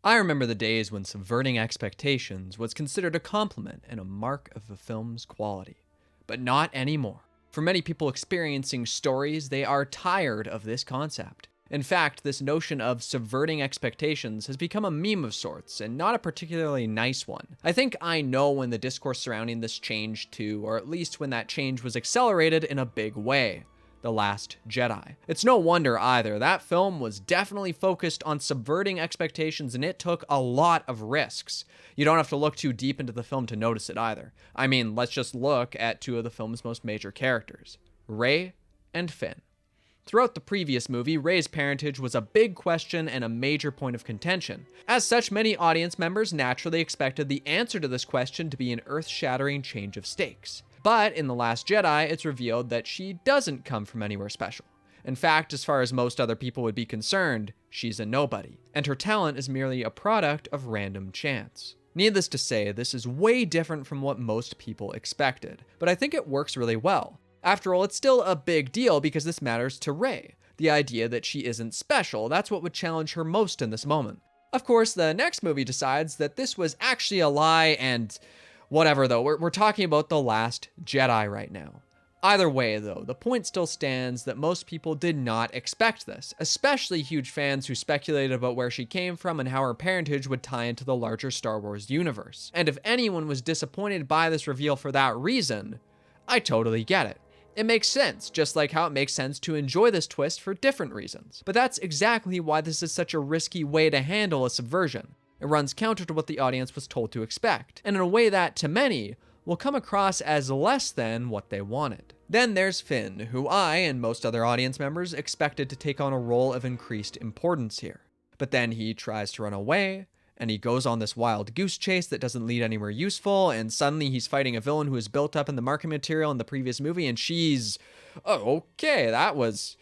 I remember the days when subverting expectations was considered a compliment and a mark of a film's quality. But not anymore. For many people experiencing stories, they are tired of this concept. In fact, this notion of subverting expectations has become a meme of sorts, and not a particularly nice one. I think I know when the discourse surrounding this changed too, or at least when that change was accelerated in a big way. The Last Jedi. It's no wonder either. That film was definitely focused on subverting expectations, and it took a lot of risks. You don't have to look too deep into the film to notice it either. I mean, let's just look at two of the film's most major characters, Rey and Finn. Throughout the previous movie, Rey's parentage was a big question and a major point of contention. As such, many audience members naturally expected the answer to this question to be an earth-shattering change of stakes. But in The Last Jedi, it's revealed that she doesn't come from anywhere special. In fact, as far as most other people would be concerned, she's a nobody, and her talent is merely a product of random chance. Needless to say, this is way different from what most people expected, but I think it works really well. After all, it's still a big deal because this matters to Rey. The idea that she isn't special, that's what would challenge her most in this moment. Of course, the next movie decides that this was actually a lie and whatever though, we're talking about The Last Jedi right now. Either way though, the point still stands that most people did not expect this, especially huge fans who speculated about where she came from and how her parentage would tie into the larger Star Wars universe. And if anyone was disappointed by this reveal for that reason, I totally get it. It makes sense, just like how it makes sense to enjoy this twist for different reasons. But that's exactly why this is such a risky way to handle a subversion. It runs counter to what the audience was told to expect, and in a way that, to many, will come across as less than what they wanted. Then there's Finn, who I, and most other audience members, expected to take on a role of increased importance here. But then he tries to run away, and he goes on this wild goose chase that doesn't lead anywhere useful, and suddenly he's fighting a villain who is built up in the marketing material in the previous movie, and she's... oh, okay, that was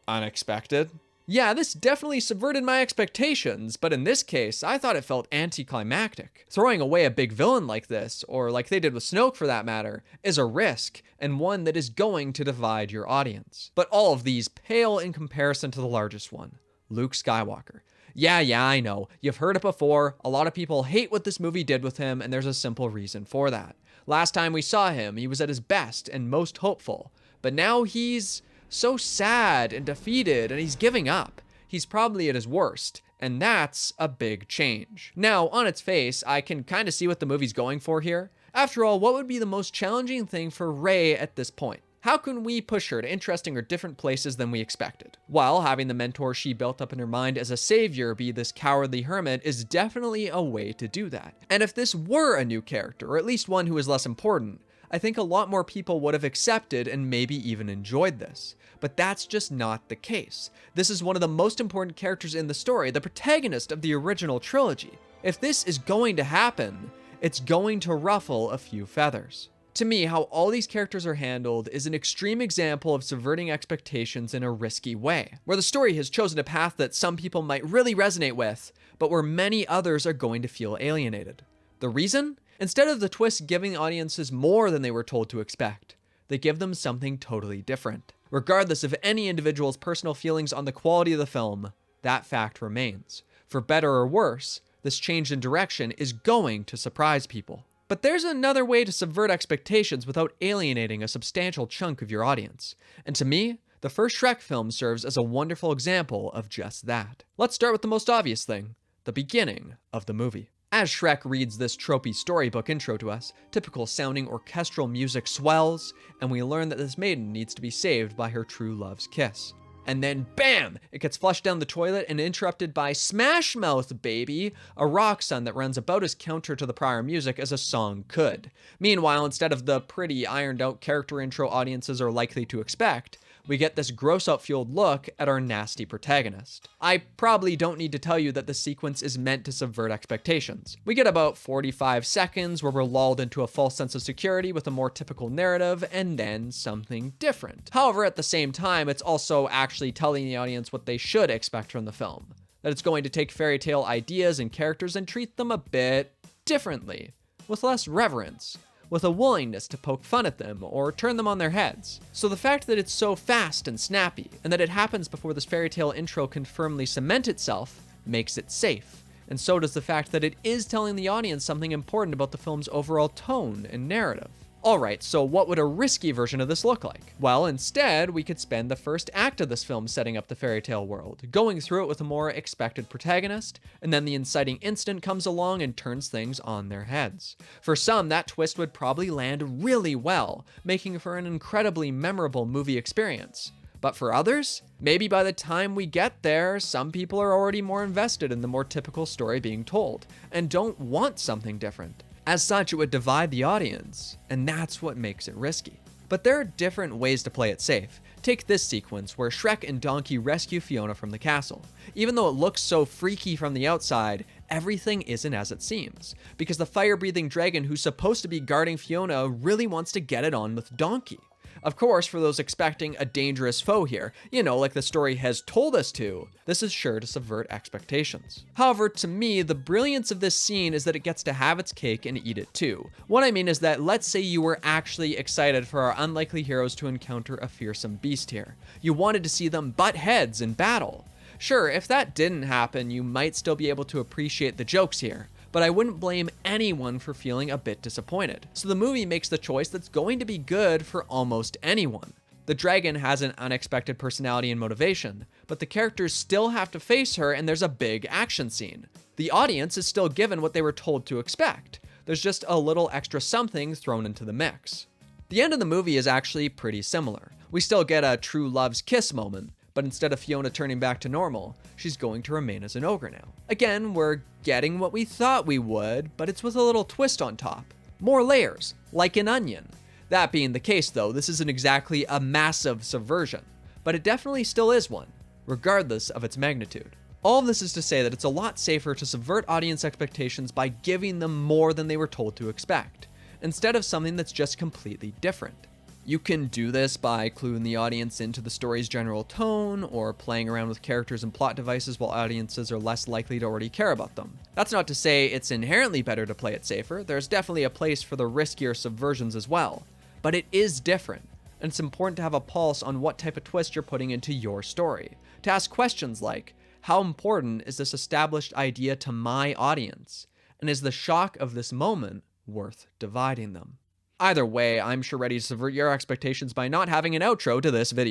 unexpected. Yeah, this definitely subverted my expectations, but in this case, I thought it felt anticlimactic. Throwing away a big villain like this, or like they did with Snoke for that matter, is a risk, and one that is going to divide your audience. But all of these pale in comparison to the largest one, Luke Skywalker. Yeah, I know. You've heard it before. A lot of people hate what this movie did with him, and there's a simple reason for that. Last time we saw him, he was at his best and most hopeful. But now he's so sad and defeated, and he's giving up. He's probably at his worst, and that's a big change. Now, on its face, I can kind of see what the movie's going for here. After all, what would be the most challenging thing for Rey at this point? How can we push her to interesting or different places than we expected? While having the mentor she built up in her mind as a savior be this cowardly hermit is definitely a way to do that. And if this were a new character, or at least one who is less important, I think a lot more people would have accepted and maybe even enjoyed this. But that's just not the case. This is one of the most important characters in the story, the protagonist of the original trilogy. If this is going to happen, it's going to ruffle a few feathers. To me, how all these characters are handled is an extreme example of subverting expectations in a risky way, where the story has chosen a path that some people might really resonate with, but where many others are going to feel alienated. The reason? Instead of the twist giving audiences more than they were told to expect, they give them something totally different. Regardless of any individual's personal feelings on the quality of the film, that fact remains. For better or worse, this change in direction is going to surprise people. But there's another way to subvert expectations without alienating a substantial chunk of your audience. And to me, the first Shrek film serves as a wonderful example of just that. Let's start with the most obvious thing, the beginning of the movie. As Shrek reads this tropey storybook intro to us, typical sounding orchestral music swells, and we learn that this maiden needs to be saved by her true love's kiss. And then BAM! It gets flushed down the toilet and interrupted by Smash Mouth Baby, a rock song that runs about as counter to the prior music as a song could. Meanwhile, instead of the pretty ironed out character intro audiences are likely to expect, we get this gross out fueled look at our nasty protagonist. I probably don't need to tell you that the sequence is meant to subvert expectations. We get about 45 seconds where we're lulled into a false sense of security with a more typical narrative, and then something different. However, at the same time, it's also actually telling the audience what they should expect from the film. That it's going to take fairy tale ideas and characters and treat them a bit differently, with less reverence, with a willingness to poke fun at them or turn them on their heads. So the fact that it's so fast and snappy, and that it happens before this fairy tale intro can firmly cement itself, makes it safe, and so does the fact that it is telling the audience something important about the film's overall tone and narrative. Alright, so what would a risky version of this look like? Well, instead, we could spend the first act of this film setting up the fairy tale world, going through it with a more expected protagonist, and then the inciting incident comes along and turns things on their heads. For some, that twist would probably land really well, making for an incredibly memorable movie experience. But for others, maybe by the time we get there, some people are already more invested in the more typical story being told, and don't want something different. As such, it would divide the audience, and that's what makes it risky. But there are different ways to play it safe. Take this sequence where Shrek and Donkey rescue Fiona from the castle. Even though it looks so freaky from the outside, everything isn't as it seems, because the fire-breathing dragon who's supposed to be guarding Fiona really wants to get it on with Donkey. Of course, for those expecting a dangerous foe here, like the story has told us to, this is sure to subvert expectations. However, to me, the brilliance of this scene is that it gets to have its cake and eat it too. What I mean is that let's say you were actually excited for our unlikely heroes to encounter a fearsome beast here. You wanted to see them butt heads in battle. Sure, if that didn't happen, you might still be able to appreciate the jokes here, but I wouldn't blame anyone for feeling a bit disappointed. So the movie makes the choice that's going to be good for almost anyone. The dragon has an unexpected personality and motivation, but the characters still have to face her and there's a big action scene. The audience is still given what they were told to expect. There's just a little extra something thrown into the mix. The end of the movie is actually pretty similar. We still get a true love's kiss moment, but instead of Fiona turning back to normal, she's going to remain as an ogre now. Again, we're getting what we thought we would, but it's with a little twist on top. More layers, like an onion. That being the case though, this isn't exactly a massive subversion, but it definitely still is one, regardless of its magnitude. All of this is to say that it's a lot safer to subvert audience expectations by giving them more than they were told to expect, instead of something that's just completely different. You can do this by cluing the audience into the story's general tone, or playing around with characters and plot devices while audiences are less likely to already care about them. That's not to say it's inherently better to play it safer. There's definitely a place for the riskier subversions as well. But it is different, and it's important to have a pulse on what type of twist you're putting into your story. To ask questions like, how important is this established idea to my audience? And is the shock of this moment worth dividing them? Either way, I'm sure ready to subvert your expectations by not having an outro to this video.